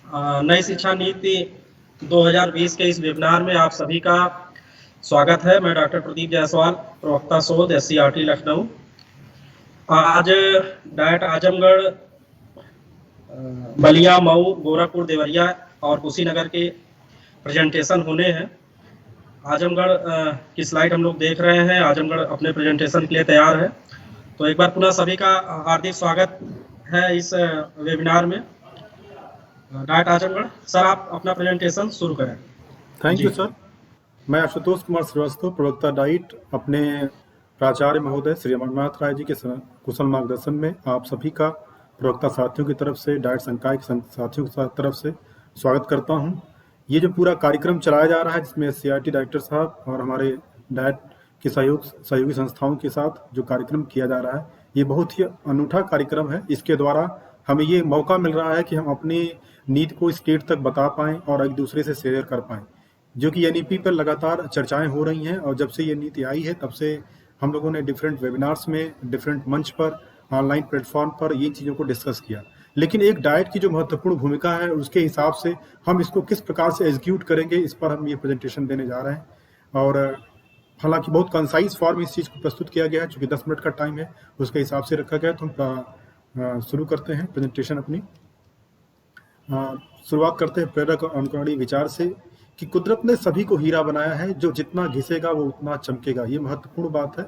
नई शिक्षा नीति 2020 के इस वेबिनार में आप सभी का स्वागत है। मैं डॉक्टर प्रदीप जायसवाल, प्रवक्ता शोध SCERT लखनऊ। आज डाइट आजमगढ़, बलिया, मऊ, गोरखपुर, देवरिया और कुशीनगर के प्रेजेंटेशन होने हैं। आजमगढ़ की स्लाइड हम लोग देख रहे हैं। आजमगढ़ अपने प्रेजेंटेशन के लिए तैयार है। तो एक बार पुनः सभी का हार्दिक स्वागत है इस वेबिनार में। डाइट आजमगढ़ सर, आप अपना प्रेजेंटेशन शुरू करें। Thank you sir. मैं आशुतोष कुमार श्रीवास्तव, प्रवक्ता डाइट, अपने प्राचार्य महोदय श्री अमरनाथ राय जी के कुशल मार्गदर्शन में आप सभी का प्रवक्ता साथियों की तरफ से, डाइट संकाय के साथियों की तरफ से स्वागत करता हूं। ये जो पूरा कार्यक्रम चलाया जा रहा है, जिसमें SCERT डायरेक्टर साहब और हमारे डाइट के सहयोगी संस्थाओं के साथ जो कार्यक्रम किया जा रहा है, ये बहुत ही अनूठा कार्यक्रम है। इसके द्वारा हमें ये मौका मिल रहा है कि हम अपनी नीति को स्टेट तक बता पाएं और एक दूसरे से शेयर कर पाएं, जो कि NEP पर लगातार चर्चाएं हो रही हैं। और जब से ये नीति आई है तब से हम लोगों ने डिफरेंट वेबिनार्स में, डिफरेंट मंच पर, ऑनलाइन प्लेटफॉर्म पर ये चीज़ों को डिस्कस किया। लेकिन एक डाइट की जो महत्वपूर्ण भूमिका है, उसके हिसाब से हम इसको किस प्रकार से एग्जीक्यूट करेंगे, इस पर हम ये प्रेजेंटेशन देने जा रहे हैं। और हालांकि बहुत कंसाइज फॉर्म इस चीज़ को प्रस्तुत किया गया है, चूँकि 10 मिनट का टाइम है, उसके हिसाब से रखा गया। तो हम शुरू करते हैं प्रेजेंटेशन अपनी। शुरुआत करते हैं प्रेरक और अनुकरणीय विचार से कि कुदरत ने सभी को हीरा बनाया है, जो जितना घिसेगा वो उतना चमकेगा। ये महत्वपूर्ण बात है।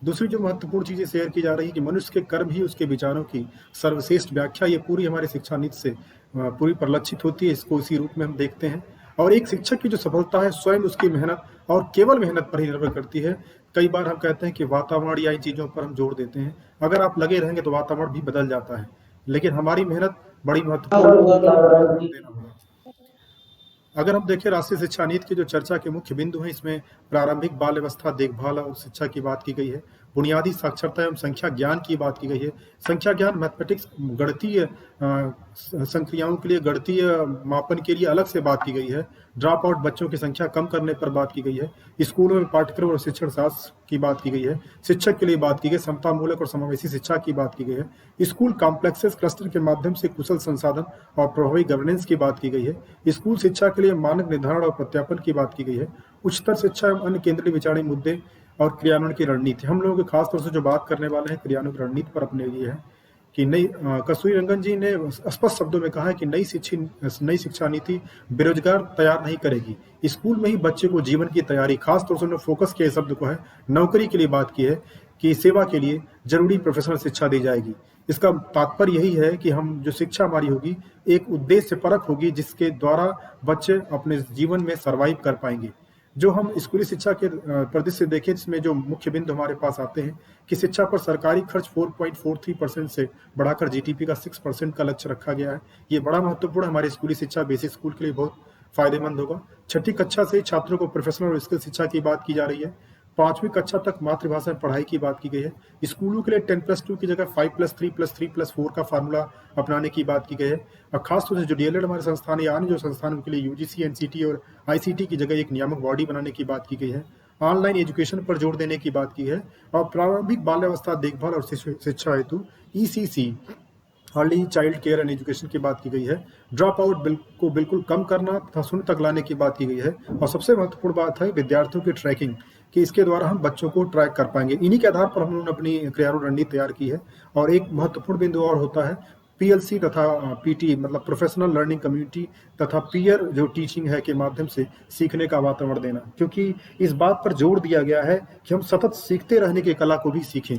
दूसरी जो महत्वपूर्ण चीज़ें शेयर की जा रही है कि मनुष्य के कर्म ही उसके विचारों की सर्वश्रेष्ठ व्याख्या, ये पूरी हमारी शिक्षा नीति से पूरी परिलक्षित होती है। इसको इसी रूप में हम देखते हैं। और एक शिक्षक की जो सफलता है, स्वयं उसकी मेहनत और केवल मेहनत पर ही निर्भर करती है। कई बार हम कहते हैं कि वातावरण या इन चीज़ों पर हम जोर देते हैं। अगर आप लगे रहेंगे तो वातावरण भी बदल जाता है, लेकिन हमारी मेहनत बड़ी महत्वपूर्ण। अगर हम देखें राष्ट्रीय शिक्षा नीति की जो चर्चा के मुख्य बिंदु हैं, इसमें प्रारंभिक बाल अवस्था देखभाल और शिक्षा की बात की गई है। बुनियादी साक्षरता एवं संख्या ज्ञान की बात की गई है। संख्या ज्ञान मैथमेटिक्स, गणितीय संक्रियाओं के लिए, गणितीय मापन के लिए अलग से बात की गई है। ड्रॉप आउट बच्चों की संख्या कम करने पर बात की गई है। स्कूलों में पाठ्यक्रम और शिक्षण शास्त्र की बात की गई है। शिक्षक के लिए बात की गई, समतामूलक और समावेशी शिक्षा की बात की गई है। स्कूल कॉम्प्लेक्सेस क्लस्टर के माध्यम से कुशल संसाधन और प्रभावी गवर्नेंस की बात की गई है। स्कूल शिक्षा के लिए मानक निर्धारण और प्रत्यापन की बात की गई है। उच्चतर शिक्षा एवं अन्य केंद्रीय विचारणीय मुद्दे और क्रियान्वयन की रणनीति। हम लोग खास तौर से जो बात करने वाले हैं क्रियान्वयन की रणनीति पर अपने लिए है कि कस्तूरी रंगन जी ने स्पष्ट शब्दों में कहा है कि नई शिक्षा नीति बेरोजगार तैयार नहीं करेगी। स्कूल में ही बच्चे को जीवन की तैयारी, खास तौर से उन्होंने फोकस किया शब्द को है, नौकरी के लिए बात की है कि सेवा के लिए जरूरी प्रोफेशनल शिक्षा दी जाएगी। इसका तात्पर्य यही है कि हम जो शिक्षा हमारी होगी एक उद्देश्य परक होगी, जिसके द्वारा बच्चे अपने जीवन में सर्वाइव कर पाएंगे। जो हम स्कूली शिक्षा के परिदृश्य से देखें, इसमें जो मुख्य बिंदु हमारे पास आते हैं कि शिक्षा पर सरकारी खर्च 4.43% से बढ़ाकर GDP का 6% का लक्ष्य रखा गया है। ये बड़ा महत्वपूर्ण हमारी स्कूली शिक्षा, बेसिक स्कूल के लिए बहुत फायदेमंद होगा। छठी कक्षा से छात्रों को प्रोफेशनल और स्किल शिक्षा की बात की जा रही है। 5वीं कक्षा तक मातृभाषा में पढ़ाई की बात की गई है। स्कूलों के लिए 10+2 की जगह 5+3+3+4 का फार्मूला अपनाने की बात की गई है। और खासतौर से जो DLED हमारे संस्थान या अन्य जो संस्थान उनके लिए UGC, NCT और ICT की जगह एक नियामक बॉडी बनाने की बात की गई है। ऑनलाइन एजुकेशन पर जोर देने की बात की है। और प्रारंभिक बाल्यावस्था देखभाल और शिक्षा हेतु ECC, early child care and education की बात की गई है। ड्रॉप आउट को बिल्कुल कम करना तथा शून्य तक लाने की बात की गई है। और सबसे महत्वपूर्ण बात है विद्यार्थियों की ट्रैकिंग, कि इसके द्वारा हम बच्चों को ट्रैक कर पाएंगे। इन्हीं के आधार पर हम लोगों ने अपनी क्रियान्वयन रणनीति तैयार की है। और एक महत्वपूर्ण बिंदु और होता है PLC तथा PT, मतलब प्रोफेशनल लर्निंग कम्युनिटी तथा पीयर जो टीचिंग है के माध्यम से सीखने का वातावरण देना, क्योंकि इस बात पर जोर दिया गया है कि हम सतत सीखते रहने की कला को भी सीखें।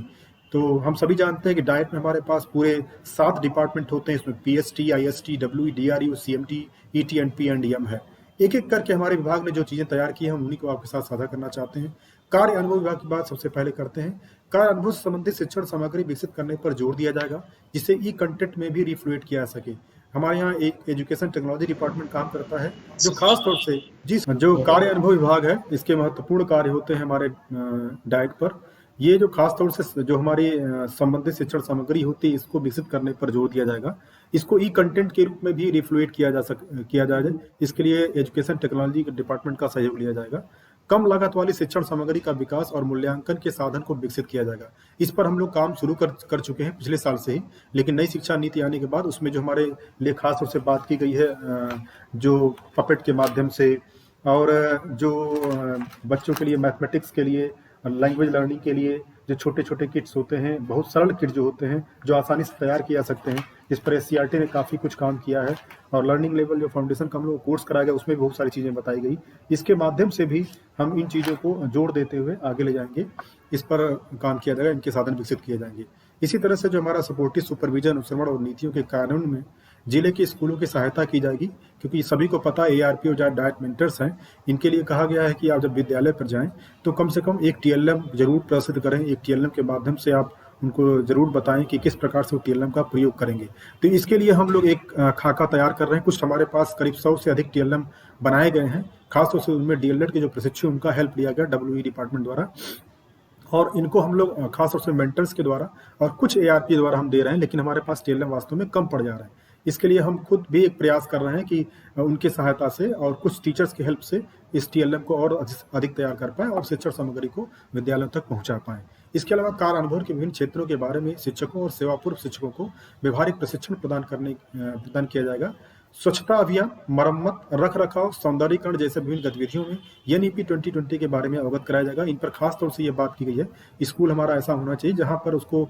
तो हम सभी जानते हैं कि डाइट में हमारे पास पूरे 7 डिपार्टमेंट होते हैं। इसमें PST, IST, WE, DRU, CMT, ET and P&M है। एक एक करके हमारे विभाग ने जो चीजें तैयार की हैं, हम उन्हीं को आपके साथ साझा करना चाहते हैं। कार्य अनुभव विभाग की बात सबसे पहले करते हैं। कार्य अनुभव से संबंधित शिक्षण सामग्री विकसित करने पर जोर दिया जाएगा, जिसे कंटेंट में भी रिफ्लेक्ट किया जा सके। हमारे यहाँ एक एजुकेशन टेक्नोलॉजी डिपार्टमेंट काम करता है, जो खास तौर से जो कार्य अनुभव विभाग है, इसके महत्वपूर्ण कार्य होते हैं हमारे डाइट पर। ये जो खास तौर से जो हमारी संबंधित शिक्षण सामग्री होती है, इसको विकसित करने पर जोर दिया जाएगा। इसको कंटेंट के रूप में भी रिफ्लेक्ट किया जाएगा। इसके लिए एजुकेशन टेक्नोलॉजी डिपार्टमेंट का सहयोग लिया जाएगा। कम लागत वाली शिक्षण सामग्री का विकास और मूल्यांकन के साधन को विकसित किया जाएगा। इस पर हम लोग काम शुरू कर चुके हैं पिछले साल से ही, लेकिन नई शिक्षा नीति आने के बाद उसमें जो हमारे लिए खास तौर से बात की गई है जो पपेट के माध्यम से, और जो बच्चों के लिए मैथमेटिक्स के लिए, लैंग्वेज लर्निंग के लिए जो छोटे छोटे किट्स होते हैं, बहुत सरल किट जो होते हैं जो आसानी से तैयार किया जा सकते हैं, इस पर एससीईआरटी ने काफ़ी कुछ काम किया है। और लर्निंग लेवल जो फाउंडेशन का हम लोग कोर्स कराया गया उसमें बहुत सारी चीज़ें बताई गई। इसके माध्यम से भी हम इन चीज़ों को जोड़ देते हुए आगे ले जाएंगे, इस पर काम किया जाएगा, इनके साधन विकसित किए जाएंगे। इसी तरह से जो हमारा सपोर्टिव सुपरविजन, अनुश्रवण और नीतियों के कानून में जिले के स्कूलों की सहायता की जाएगी, क्योंकि सभी को पता है एआरपी और डाइट मेंटर्स हैं, इनके लिए कहा गया है कि आप जब विद्यालय पर जाएं तो कम से कम एक टीएलएम जरूर प्रसिद्ध करें। एक टीएलएम के माध्यम से आप उनको जरूर बताएं कि किस प्रकार से वो टीएलएम का प्रयोग करेंगे। तो इसके लिए हम लोग एक खाका तैयार कर रहे हैं। कुछ हमारे पास करीब 100 से अधिक टीएलएम बनाए गए हैं, खासतौर से उनमें डीएलएड के जो प्रशिक्षु उनका हेल्प लिया गया डब्ल्यूई डिपार्टमेंट द्वारा, और इनको हम लोग खासतौर से मेंटर्स के द्वारा और कुछ एआरपी द्वारा हम दे रहे हैं, लेकिन हमारे पास टीएलएम वास्तव में कम पड़ जा रहा है। इसके लिए हम खुद भी एक प्रयास कर रहे हैं कि उनकी सहायता से और कुछ टीचर्स की हेल्प से इस टीएलएम को और अधिक तैयार कर पाएं और शिक्षण सामग्री को विद्यालयों तक पहुंचा पाएं। इसके अलावा कार्य अनुभव के विभिन्न क्षेत्रों के बारे में शिक्षकों और सेवा पूर्व शिक्षकों को व्यवहारिक प्रशिक्षण प्रदान किया जाएगा। स्वच्छता अभियान, मरम्मत, रख रखाव, सौंदर्यीकरण जैसे विभिन्न गतिविधियों में एनईपी 2020 के बारे में अवगत कराया जाएगा। इन पर खास तौर से ये बात की गई है, स्कूल हमारा ऐसा होना चाहिए जहां पर उसको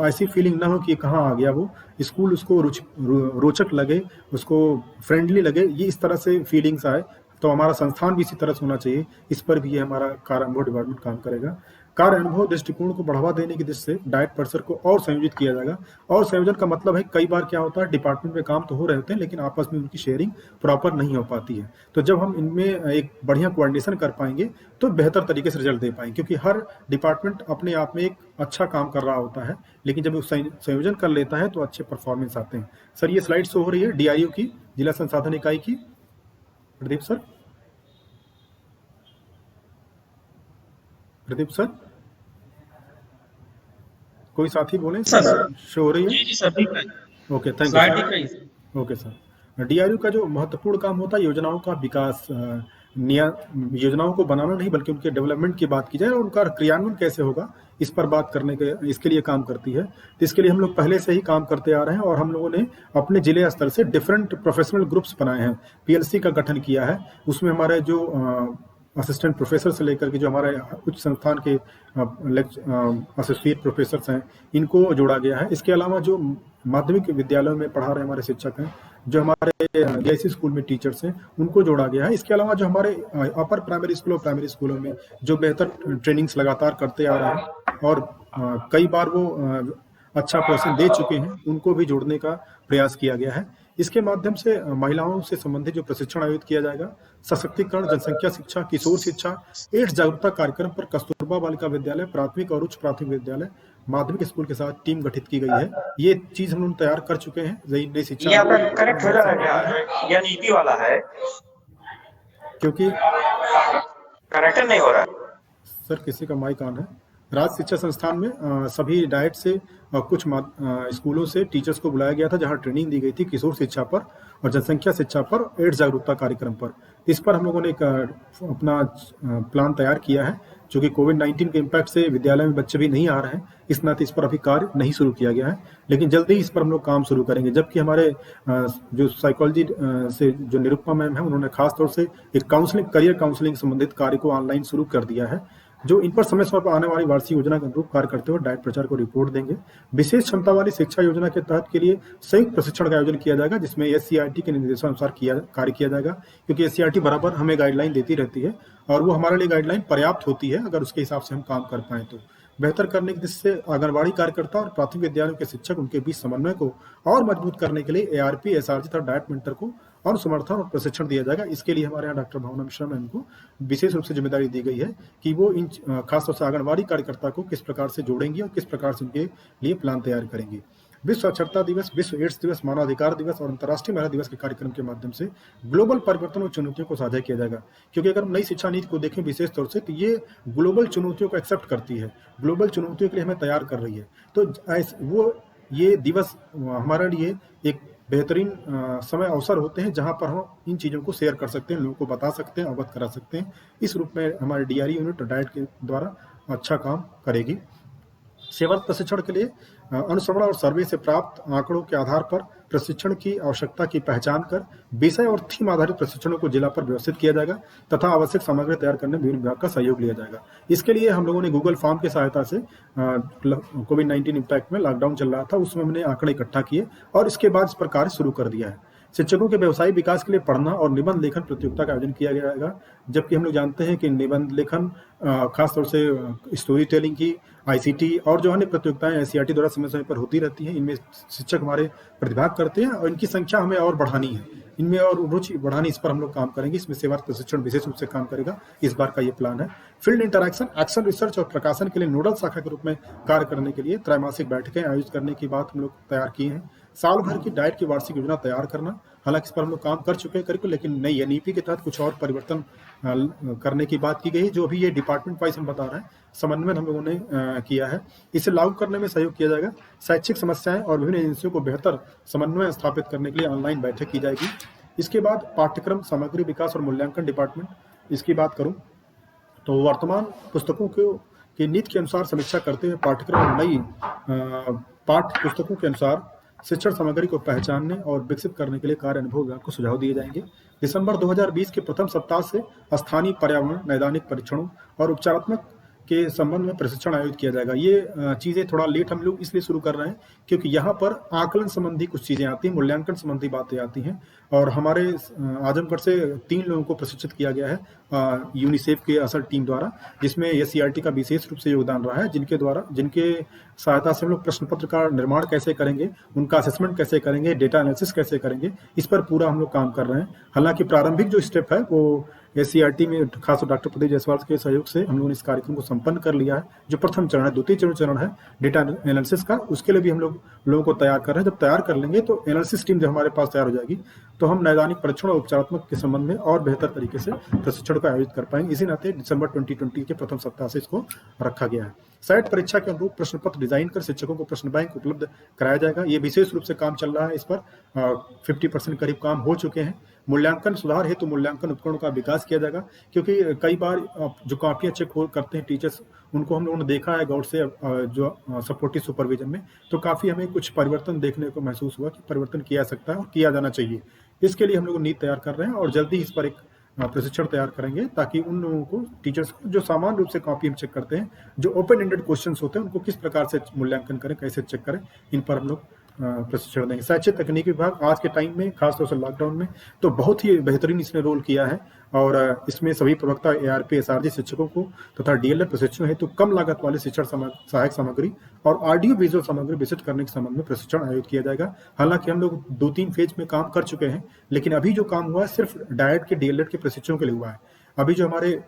ऐसी फीलिंग ना हो कि कहाँ आ गया वो स्कूल, उसको रोचक लगे, उसको फ्रेंडली लगे, ये इस तरह से फीलिंग्स आए। तो हमारा संस्थान भी इसी तरह से होना चाहिए, इस पर भी ये हमारा कार्य अनुभव डिपार्टमेंट काम करेगा। कार्य अनुभव दृष्टिकोण को बढ़ावा देने की दृष्टि से डाइट पर्सर को और संयोजित किया जाएगा। और संयोजन का मतलब है कई बार क्या होता है, डिपार्टमेंट में काम तो हो रहे होते हैं लेकिन आपस में उनकी शेयरिंग प्रॉपर नहीं हो पाती है। तो जब हम इनमें एक बढ़िया कोऑर्डिनेशन कर पाएंगे तो बेहतर तरीके से रिजल्ट दे पाएंगे, क्योंकि हर डिपार्टमेंट अपने आप में एक अच्छा काम कर रहा होता है, लेकिन जब वो संयोजन कर लेता है तो अच्छे परफॉर्मेंस आते हैं। सर ये स्लाइड शो हो रही है डीआईयू की, जिला संसाधन इकाई की। प्रदीप सर, प्रदीप सर, कोई साथी बोले? सर शो हो रही है? जी जी सर, ठीक है, ओके, थैंक स्लाइड यू ठीक है। सर। ओके सर, डीआरयू का जो महत्वपूर्ण काम होता है योजनाओं का विकास, योजनाओं को बनाना नहीं बल्कि उनके डेवलपमेंट की बात की जाए और उनका क्रियान्वयन कैसे होगा इस पर बात करने के इसके लिए काम करती है। तो इसके लिए हम लोग पहले से ही काम करते आ रहे हैं और हम लोगों ने अपने जिले स्तर से डिफरेंट प्रोफेशनल ग्रुप्स बनाए हैं, पीएलसी का गठन किया है। उसमें हमारे जो असिस्टेंट प्रोफेसर से लेकर के जो हमारे उच्च संस्थान के एसोसिएट प्रोफेसर हैं इनको जोड़ा गया है। इसके अलावा जो माध्यमिक विद्यालयों में पढ़ा रहे हमारे शिक्षक हैं, जो हमारे डीआईसी स्कूल में टीचर्स हैं, उनको जोड़ा गया है। इसके अलावा जो हमारे अपर प्राइमरी स्कूल और प्राइमरी स्कूलों में जो बेहतर ट्रेनिंग्स लगातार करते आ रहे हैं और कई बार वो अच्छा प्रदर्शन दे चुके हैं, उनको भी जोड़ने का प्रयास किया गया है। इसके माध्यम से महिलाओं से संबंधित जो प्रशिक्षण आयोजित किया जाएगा, सशक्तिकरण, जनसंख्या शिक्षा, किशोर शिक्षा, एड्स जागरूकता कार्यक्रम पर कस्तूरबा बालिका विद्यालय, प्राथमिक और उच्च प्राथमिक विद्यालय, माध्यमिक स्कूल के साथ टीम गठित की गई है। ये चीज हम लोग तैयार कर चुके हैं। नई शिक्षा ये आपका करेक्ट हो रहा है क्या? या नीति वाला है? क्योंकि करेक्ट नहीं हो रहा सर किसी का माइक ऑन है। राज्य शिक्षा संस्थान में सभी डाइट से कुछ स्कूलों से टीचर्स को बुलाया गया था जहां ट्रेनिंग दी गई थी किशोर शिक्षा पर और जनसंख्या शिक्षा पर, एड्स जागरूकता कार्यक्रम पर। इस पर हम लोगों ने एक अपना प्लान तैयार किया है, चूंकि कोविड-19 के इम्पैक्ट से विद्यालय में बच्चे भी नहीं आ रहे हैं, इस नाते इस पर अभी कार्य नहीं शुरू किया गया है, लेकिन जल्दी इस पर हम लोग काम शुरू करेंगे। जबकि हमारे जो साइकोलॉजी से जो निरुपमा मैम है, उन्होंने खास तौर से एक काउंसलिंग, करियर काउंसलिंग संबंधित कार्य को ऑनलाइन शुरू कर दिया है, जो इन पर समय समय पर आने वाली वार्षिक योजना के अनुरूप कार्य करते हुए डाइट प्रचार को रिपोर्ट देंगे। विशेष क्षमता वाली शिक्षा योजना के तहत के लिए संयुक्त प्रशिक्षण का आयोजन किया जाएगा, जिसमें एससीईआरटी के निर्देशानुसार कार्य किया जाएगा, क्योंकि एससीईआरटी बराबर हमें गाइडलाइन देती रहती है और वो हमारे लिए गाइडलाइन पर्याप्त होती है अगर उसके हिसाब से हम काम कर पाए तो। बेहतर करने की दृष्टि से आंगनबाड़ी कार्यकर्ता और प्राथमिक विद्यालयों के शिक्षक, उनके बीच समन्वय को और मजबूत करने के लिए एआरपी, एसआरजी तथा डाइट मेंटर को और समर्थन और प्रशिक्षण दिया जाएगा। इसके लिए हमारे यहाँ डॉक्टर भावना मिश्रा मैम को विशेष रूप से जिम्मेदारी दी गई है कि वो इन खासतौर से आंगनबाड़ी कार्यकर्ता को किस प्रकार से जोड़ेंगे और किस प्रकार से उनके लिए प्लान तैयार करेंगे। विश्व साक्षरता दिवस, विश्व एड्स दिवस, मानवाधिकार दिवस और अंतर्राष्ट्रीय महिला दिवस के कार्यक्रम के माध्यम से ग्लोबल परिवर्तन और चुनौतियों को साझा किया जाएगा, क्योंकि अगर हम नई शिक्षा नीति को देखें विशेष तौर से तो ये ग्लोबल चुनौतियों को एक्सेप्ट करती है, ग्लोबल चुनौतियों के लिए हमें तैयार कर रही है। तो वो ये दिवस हमारे लिए एक बेहतरीन समय अवसर होते हैं जहां पर हम इन चीज़ों को शेयर कर सकते हैं, लोगों को बता सकते हैं, अवगत करा सकते हैं। इस रूप में हमारे डीआरई यूनिट डाइट के द्वारा अच्छा काम करेगी। सेवारत प्रशिक्षण के लिए अनुश्रवण और सर्वे से प्राप्त आंकड़ों के आधार पर प्रशिक्षण की आवश्यकता की पहचान कर विषय और थीम आधारित प्रशिक्षणों को जिला पर व्यवस्थित किया जाएगा तथा आवश्यक सामग्री तैयार करने में विभिन्न विभाग का सहयोग लिया जाएगा। इसके लिए हम लोगों ने गूगल फॉर्म की सहायता से कोविड-19 इम्पैक्ट में लॉकडाउन चल रहा था, उसमें हमने आंकड़े इकट्ठा किए और इसके बाद इस पर कार्य शुरू कर दिया है। शिक्षकों के व्यवसायिक विकास के लिए पढ़ना और निबंध लेखन प्रतियोगिता का आयोजन किया जाएगा, जबकि हम लोग जानते हैं कि निबंध लेखन खासतौर से स्टोरी टेलिंग की आईसीटी और जो अन्य प्रतियोगिताएं एनसीईआरटी द्वारा समय समय पर होती रहती हैं, इनमें शिक्षक हमारे प्रतिभाग करते हैं और इनकी संख्या हमें और बढ़ानी है, इनमें और रुचि बढ़ानी, इस पर हम लोग काम करेंगे। इसमें सेवारत प्रशिक्षण विशेष रूप से काम करेगा, इस बार का ये प्लान है। फील्ड इंटरैक्शन, एक्शन रिसर्च और प्रकाशन के लिए नोडल शाखा के रूप में कार्य करने के लिए त्रैमासिक बैठकें आयोजित करने की बात हम लोग तैयार किए हैं। साल भर की डाइट की वार्षिक योजना तैयार करना, हालांकि इस पर हम लोग काम कर चुके हैं करीब, लेकिन नई एनईपी के तहत कुछ और परिवर्तन करने की बात की गई, जो अभी ये डिपार्टमेंट वाइज हम बता रहे हैं, समन्वय हम लोगों ने किया है। इसे लागू करने में सहयोग किया जाएगा। शैक्षिक समस्याएं और विभिन्न एजेंसियों को बेहतर समन्वय स्थापित करने के लिए ऑनलाइन बैठक की जाएगी। इसके बाद पाठ्यक्रम सामग्री विकास और मूल्यांकन डिपार्टमेंट, इसकी बात करूं तो वर्तमान पुस्तकों की नीति के अनुसार समीक्षा करते हुए पाठ्यक्रम और नई पाठ्य पुस्तकों के अनुसार शिक्षण सामग्री को पहचानने और विकसित करने के लिए कार्य अनुभव विभाग को सुझाव दिए जाएंगे। दिसंबर 2020 के प्रथम सप्ताह से स्थानीय पर्यावरण, नैदानिक परीक्षणों और उपचारात्मक के संबंध में प्रशिक्षण आयोजित किया जाएगा। ये चीज़ें थोड़ा लेट हम लोग इसलिए शुरू कर रहे हैं क्योंकि यहाँ पर आकलन संबंधी कुछ चीज़ें आती हैं, मूल्यांकन संबंधी बातें आती हैं और हमारे आजमगढ़ से 3 लोगों को प्रशिक्षित किया गया है यूनिसेफ के असर टीम द्वारा, जिसमें एससीईआरटी का विशेष रूप से योगदान रहा है, जिनके सहायता से हम लोग प्रश्न पत्र का निर्माण कैसे करेंगे, उनका असेसमेंट कैसे करेंगे, डेटा एनालिसिस कैसे करेंगे, इस पर पूरा हम लोग काम कर रहे हैं। हालांकि प्रारंभिक जो स्टेप है वो एससीईआरटी में खासतौर डॉक्टर प्रदीप जायसवाल के सहयोग से हम लोगों ने इस कार्यक्रम को संपन्न कर लिया है। जो प्रथम चरण है, द्वितीय चरण है डेटा एनालिसिस का, उसके लिए भी हम लोगों को तैयार कर रहे हैं। जब तैयार कर लेंगे तो एनालिसिस टीम जब हमारे पास तैयार हो जाएगी तो हम नैदानिक परीक्षण और उपचारात्मक के संबंध में और बेहतर तरीके से प्रशिक्षण को आयोजित कर पाएंगे। इसी नाते दिसंबर 2020 के प्रथम सप्ताह से इसको रखा गया है। सेट परीक्षा के अनुरूप प्रश्न पत्र डिजाइन कर शिक्षकों को प्रश्न बैंक उपलब्ध कराया जाएगा। ये विशेष रूप से काम चल रहा है, इस पर 50% करीब काम हो चुके हैं। मूल्यांकन सुधार हेतु मूल्यांकन उपकरणों का विकास किया जाएगा, क्योंकि कई बार जो कॉपियां चेक करते हैं टीचर्स, उनको हम लोगों ने देखा है गौर से जो सपोर्टिव सुपरविजन में, तो काफ़ी हमें कुछ परिवर्तन देखने को महसूस हुआ कि परिवर्तन किया जा सकता है और किया जाना चाहिए। इसके लिए हम लोग नीति तैयार कर रहे हैं और जल्दी इस पर एक प्रशिक्षण तैयार करेंगे ताकि उन लोगों को, टीचर्स को जो सामान्य रूप से कॉपी हम चेक करते हैं, जो ओपन एंडेड क्वेश्चंस होते हैं, उनको किस प्रकार से मूल्यांकन करें, कैसे चेक करें, इन पर हम लोग प्रशिक्षण देंगे। शैक्षिक तकनीकी विभाग आज के टाइम में, खासतौर से लॉकडाउन में, तो बहुत ही बेहतरीन इसने रोल किया है और इसमें सभी प्रवक्ता, एआरपी, एसआरजी शिक्षकों को तथा डीएलएड प्रशिक्षण हेतु कम लागत वाले शिक्षण सहायक सामग्री और ऑडियो विजुअल सामग्री विकसित करने के संबंध में प्रशिक्षण आयोजित किया जाएगा। हालांकि हम लोग 2-3 फेज में काम कर चुके हैं, लेकिन अभी जो काम हुआ है सिर्फ डाइट के डीएलएड के प्रशिक्षण के लिए हुआ है। अभी जो हमारे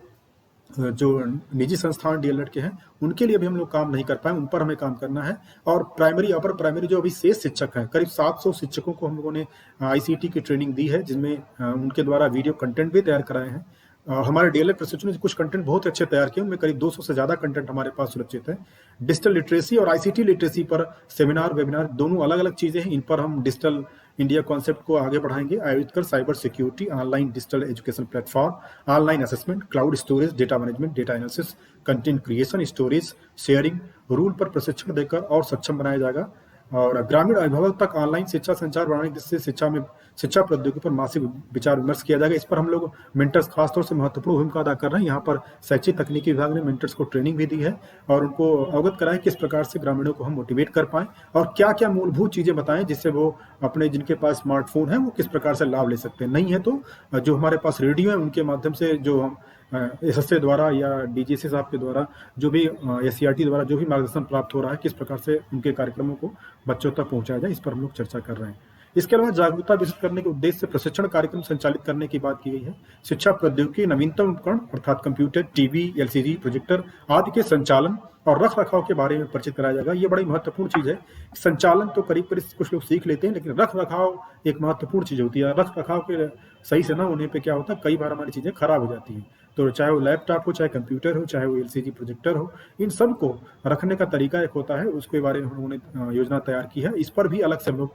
जो निजी संस्थान डीएलएड के हैं, उनके लिए भी हम लोग काम नहीं कर पाए, उन पर हमें काम करना है। और प्राइमरी, अपर प्राइमरी जो अभी शेष शिक्षक हैं, करीब 700 शिक्षकों को हम लोगों ने आईसीटी की ट्रेनिंग दी है, जिनमें उनके द्वारा वीडियो कंटेंट भी तैयार कराए हैं। हमारे डीएलएड प्रशिक्षण में कुछ कंटेंट बहुत अच्छे तैयार किए, उनमें करीब 200 से ज़्यादा कंटेंट हमारे पास सुरक्षित है। डिजिटल लिटरेसी और आईसीटी लिटरेसी पर सेमिनार, वेबिनार, दोनों अलग अलग चीज़ें हैं। इन पर हम डिजिटल इंडिया कॉन्सेप्ट को आगे बढ़ाएंगे, आयोजित कर cyber security, online digital education platform, online assessment, cloud storage, data management, data analysis, content creation, storage, sharing, rule पर प्रशिक्षण देकर और सक्षम बनाया जाएगा। और ग्रामीण अभिभावक तक ऑनलाइन शिक्षा संचार बढ़ाने, जिससे शिक्षा प्रौद्योगिकी पर मासिक विचार विमर्श किया जाएगा। इस पर हम लोग मेंटर्स खासतौर से महत्वपूर्ण भूमिका अदा कर रहे हैं। यहाँ पर शैक्षिक तकनीकी विभाग ने मेंटर्स को ट्रेनिंग भी दी है और उनको अवगत कराएं किस प्रकार से ग्रामीणों को हम मोटिवेट कर पाएं और क्या क्या मूलभूत चीज़ें बताएं जिससे वो अपने, जिनके पास स्मार्टफोन है, वो किस प्रकार से लाभ ले सकते हैं। नहीं है तो जो हमारे पास रेडियो है, उनके माध्यम से जो हम एसएसए द्वारा या डीजीसी साहब के द्वारा जो भी एससीईआरटी द्वारा जो भी मार्गदर्शन प्राप्त हो रहा है, किस प्रकार से उनके कार्यक्रमों को बच्चों तक पहुंचाया जाए, इस पर हम लोग चर्चा कर रहे हैं। इसके अलावा जागरूकता विकसित करने के उद्देश्य से प्रशिक्षण कार्यक्रम संचालित करने की बात की गई है। शिक्षा प्रौद्योगिकी नवीनतम उपकरण अर्थात कंप्यूटर, टीवी, एलसीडी, प्रोजेक्टर आदि के संचालन और रख रखाव के बारे में परिचित कराया जाएगा। ये बड़ी महत्वपूर्ण चीज़ है। संचालन तो करीब करीब कुछ लोग सीख लेते हैं, लेकिन रख रखाव एक महत्वपूर्ण चीज़ होती है। रख रखाव के सही से ना होने पे क्या होता है, कई बार हमारी चीज़ें खराब हो जाती हैं। तो चाहे वो लैपटॉप हो, चाहे कंप्यूटर हो, चाहे वो एलसीडी प्रोजेक्टर हो, इन सब को रखने का तरीका एक होता है, उसके बारे में हम लोगों ने योजना तैयार की है। इस पर भी अलग से हम लोग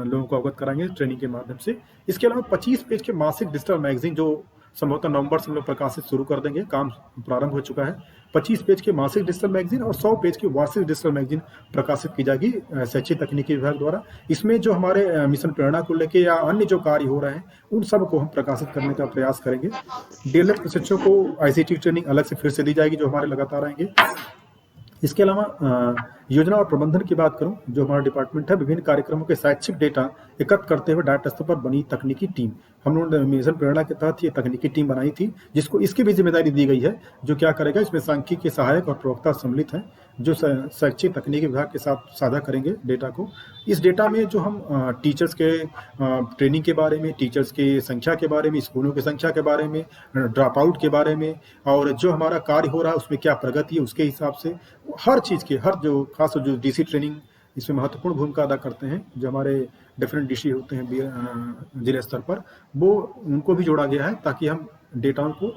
लोगों को अवगत कराएंगे ट्रेनिंग के माध्यम से। इसके अलावा 25 पेज के मासिक डिजिटल मैगजीन जो संभवतः नवंबर से हम लोग प्रकाशित शुरू कर देंगे, काम प्रारंभ हो चुका है। 25 पेज के मासिक डिजिटल मैगजीन और 100 पेज की वार्षिक डिजिटल मैगजीन प्रकाशित की जाएगी शैक्षिक तकनीकी विभाग द्वारा। इसमें जो हमारे मिशन प्रेरणा को लेके या अन्य जो कार्य हो रहे हैं, उन सब को हम प्रकाशित करने का प्रयास करेंगे। डीएलएड प्रशिक्षकों को आईसीटी ट्रेनिंग अलग से फिर से दी जाएगी, जो हमारे लगातार आएंगे। इसके अलावा योजना और प्रबंधन की बात करूं, जो हमारा डिपार्टमेंट है, विभिन्न कार्यक्रमों के शैक्षिक डेटा एकत्र करते हुए डाटा स्तर पर बनी तकनीकी टीम, हम लोगों ने मिशन प्रेरणा के तहत ये तकनीकी टीम बनाई थी, जिसको इसकी भी जिम्मेदारी दी गई है, जो क्या करेगा, इसमें सांख्यिकी सहायक और प्रवक्ता सम्मिलित हैं, जो शैक्षिक तकनीकी विभाग के साथ साझा करेंगे डेटा को। इस डेटा में जो हम टीचर्स के ट्रेनिंग के बारे में, टीचर्स की संख्या के बारे में, स्कूलों की संख्या के बारे में, ड्रॉप आउट के बारे में, और जो हमारा कार्य हो रहा है उसमें क्या प्रगति है, उसके हिसाब से हर चीज़ के, हर जो खास जो डीसी ट्रेनिंग इसमें महत्वपूर्ण भूमिका अदा करते हैं, जो हमारे डिफरेंट डीसी होते हैं जिले स्तर पर, वो उनको भी जोड़ा गया है, ताकि हम डेटाओं को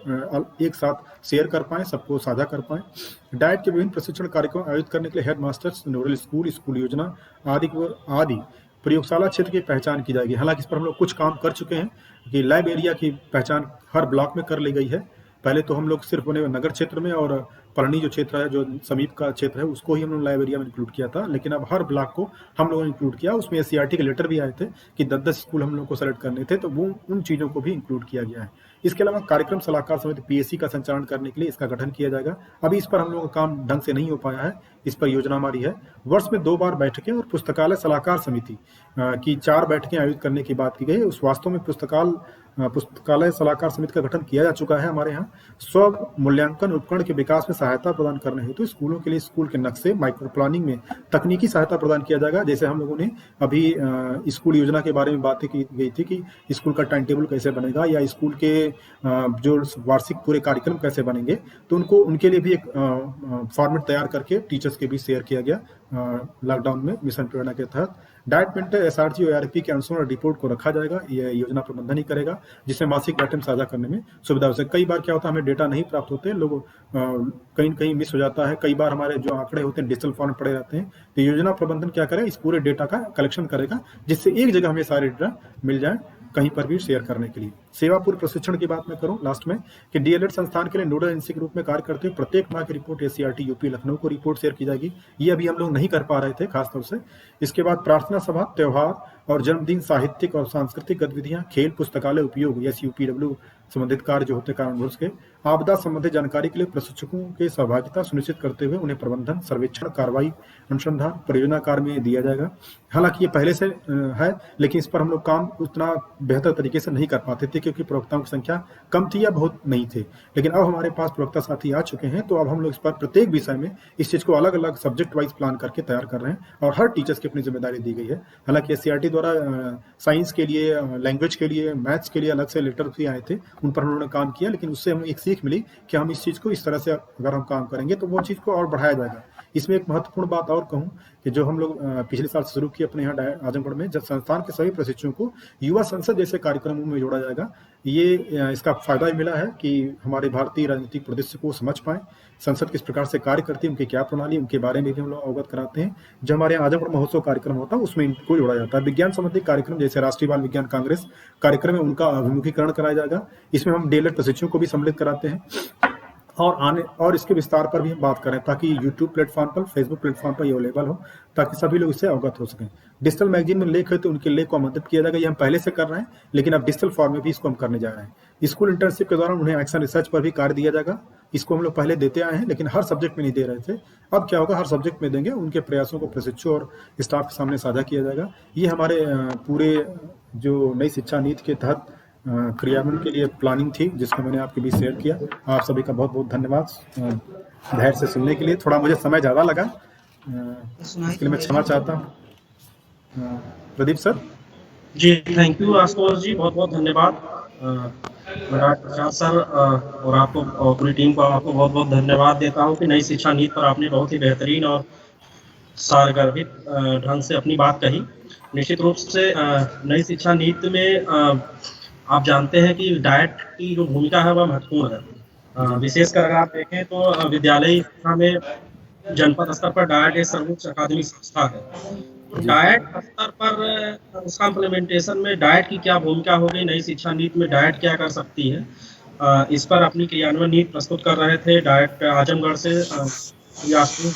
एक साथ शेयर कर पाएँ, सबको साझा कर पाएँ। डाइट के विभिन्न प्रशिक्षण कार्यक्रम आयोजित करने के लिए head masters, nodal school, school योजना आदि प्रयोगशाला क्षेत्र की पहचान की जाएगी। हालांकि इस पर हम लोग कुछ काम कर चुके हैं कि लैब एरिया की पहचान हर ब्लॉक में कर ली गई है। पहले तो हम लोग सिर्फ अपने नगर क्षेत्र में और पलनी जो क्षेत्र है, जो समीप का क्षेत्र है, उसको ही हम लोग लैब एरिया में इंक्लूड किया था, लेकिन अब हर ब्लॉक को हम लोगों ने इंक्लूड किया। उसमें एससीईआरटी के लेटर भी आए थे कि 10-10 स्कूल हम लोग को सेलेक्ट करने थे, तो वो उन चीज़ों को भी इंक्लूड किया गया है। इसके अलावा कार्यक्रम सलाहकार समिति पीएससी का संचालन करने के लिए इसका गठन किया जाएगा। अभी इस पर हम लोगों का काम ढंग से नहीं हो पाया है, इस पर योजना हमारी है। वर्ष में 2 बार बैठकें और पुस्तकालय सलाहकार समिति की 4 बैठकें आयोजित करने की बात की गई है। उस वास्तव में पुस्तकालय सलाहकार समिति का गठन किया जा चुका है हमारे यहाँ। स्व मूल्यांकन उपकरण के विकास में सहायता प्रदान करने हेतु स्कूलों के लिए स्कूल के नक्शे, माइक्रो प्लानिंग में तकनीकी सहायता प्रदान किया जाएगा। जैसे हम लोगों ने अभी स्कूल योजना के बारे में बातें की गई थी कि स्कूल का टाइम टेबल कैसे बनेगा, या स्कूल के जो वार्षिक पूरे कार्यक्रम कैसे बनेंगे, तो उनके लिए भी एक फॉर्मेट तैयार करके टीचर्स के बीच शेयर किया गया लॉकडाउन में मिशन प्रेरणा के तहत। डाइट मेंटर, एसआरजी और एआरपी के अंशों और रिपोर्ट को रखा जाएगा, यह योजना प्रबंधन ही करेगा, जिससे मासिक आइटम साझा करने में सुविधा हो सके। कई बार क्या होता है, हमें डेटा नहीं प्राप्त होते, लोग कहीं न कहीं मिस हो जाता है। कई बार हमारे जो आंकड़े होते हैं डिजिटल फॉर्म पड़े रहते हैं, तो योजना प्रबंधन क्या करेगा, इस पूरे डेटा का कलेक्शन करेगा, जिससे एक जगह हमें सारे डेटा मिल जाए, कहीं पर भी शेयर करने के लिए। सेवापूर्व प्रशिक्षण की बात मैं करूं लास्ट में, कि डीएलएड संस्थान के लिए नोडल एजेंसी के रूप में कार्य करते हुए प्रत्येक माह की रिपोर्ट एससीईआरटी यूपी लखनऊ को रिपोर्ट शेयर की जाएगी। ये अभी हम लोग नहीं कर पा रहे थे खासतौर से। इसके बाद प्रार्थना सभा, त्योहार और जन्मदिन, साहित्यिक और सांस्कृतिक गतिविधियां, खेल, पुस्तकालय उपयोग, एसयूपीडब्ल्यू संबंधित कार्य जो होते कारणवश के, आपदा संबंधित जानकारी के लिए प्रशिक्षकों के सहभागिता सुनिश्चित करते हुए उन्हें प्रबंधन, सर्वेक्षण, कार्रवाई, अनुसंधान, परियोजना कार्य में दिया जाएगा। हालांकि ये पहले से है, लेकिन इस पर हम लोग काम उतना बेहतर तरीके से नहीं कर पाते थे, क्योंकि प्रवक्ताओं की संख्या कम थी या बहुत नहीं थे। लेकिन अब हमारे पास प्रवक्ता साथी आ चुके हैं, तो अब हम लोग इस पर प्रत्येक विषय में इस चीज़ को अलग अलग सब्जेक्ट वाइज प्लान करके तैयार कर रहे हैं, और हर टीचर्स की अपनी जिम्मेदारी दी गई है। हालांकि एससीईआरटी द्वारा साइंस के लिए, लैंग्वेज के लिए, मैथ्स के लिए अलग से लेटर भी आए थे, उन पर उन्होंने काम किया, लेकिन उससे हमें एक सीख मिली कि हम इस चीज़ को इस तरह से अगर हम काम करेंगे तो वो चीज़ को और बढ़ाया जाएगा। इसमें एक महत्वपूर्ण बात और कहूँ कि जो हम लोग पिछले साल शुरू किए अपने यहाँ आजमगढ़ में, जब संस्थान के सभी प्रशिक्षुओं को युवा संसद जैसे कार्यक्रमों में जोड़ा जाएगा। ये इसका फायदा ही मिला है कि हमारे भारतीय राजनीतिक परिदृश्य को समझ पाएं, संसद किस प्रकार से कार्य करती है, उनकी क्या प्रणाली, उनके बारे में भी हम लोग अवगत कराते हैं। जो हमारे यहाँ आजमगढ़ महोत्सव कार्यक्रम होता है, उसमें इनको जोड़ा जाता है। विज्ञान संबंधी कार्यक्रम जैसे राष्ट्रीय बाल विज्ञान कांग्रेस कार्यक्रम में उनका अभिमुखीकरण कराया जाएगा। इसमें हम डीएलएड प्रशिक्षुओं को भी सम्मिलित कराते हैं, और इसके विस्तार पर भी हम बात करें, ताकि यूट्यूब प्लेटफॉर्म पर, फेसबुक प्लेटफॉर्म पर ये अवेलेबल हो, ताकि सभी लोग इससे अवगत हो सकें। डिजिटल मैगजीन में लेख है तो उनके लेख को आमंत्रित किया जाएगा। ये हम पहले से कर रहे हैं, लेकिन अब डिजिटल फॉर्म में भी इसको हम करने जा रहे हैं। स्कूल इंटर्नशिप के दौरान उन्हें एक्शन रिसर्च पर भी कार्य दिया जाएगा। इसको हम लोग पहले देते आए हैं, लेकिन हर सब्जेक्ट में नहीं दे रहे थे। अब क्या होगा, हर सब्जेक्ट में देंगे। उनके प्रयासों को प्रशिक्षु और स्टाफ के सामने साझा किया जाएगा। ये हमारे पूरे जो नई शिक्षा नीति के तहत क्रियान्वयन के लिए प्लानिंग थी, जिसको मैंने आपके बीच शेयर किया। आप सभी का बहुत बहुत धन्यवाद धैर्य से सुनने के लिए। थोड़ा मुझे समय ज़्यादा लगा, इसके लिए मैं क्षमा चाहता हूँ। प्रदीप सर। जी, थैंक यू आशुतोष जी, बहुत बहुत धन्यवाद। विराट प्रसाद सर और आपको और पूरी टीम को आपको बहुत-बहुत धन्यवाद देता हूँ कि नई शिक्षा नीति पर आपने बहुत ही बेहतरीन और सारगर्भित ढंग से अपनी बात कही। निश्चित रूप से नई शिक्षा नीति में आप जानते हैं कि डाइट की जो भूमिका है वह महत्वपूर्ण है। विशेषकर अगर आप देखें तो विद्यालयी शिक्षा में जनपद स्तर पर डाइट एक सर्वोच्च अकादमिक संस्था है। तो डाइट स्तर पर उसका इम्प्लीमेंटेशन में डाइट की क्या भूमिका होगी, नई शिक्षा नीति में डाइट क्या कर सकती है? इस पर अपनी क्रियान्वयन नीति प्रस्तुत कर रहे थे डाइट आजमगढ़ से यास्मीन।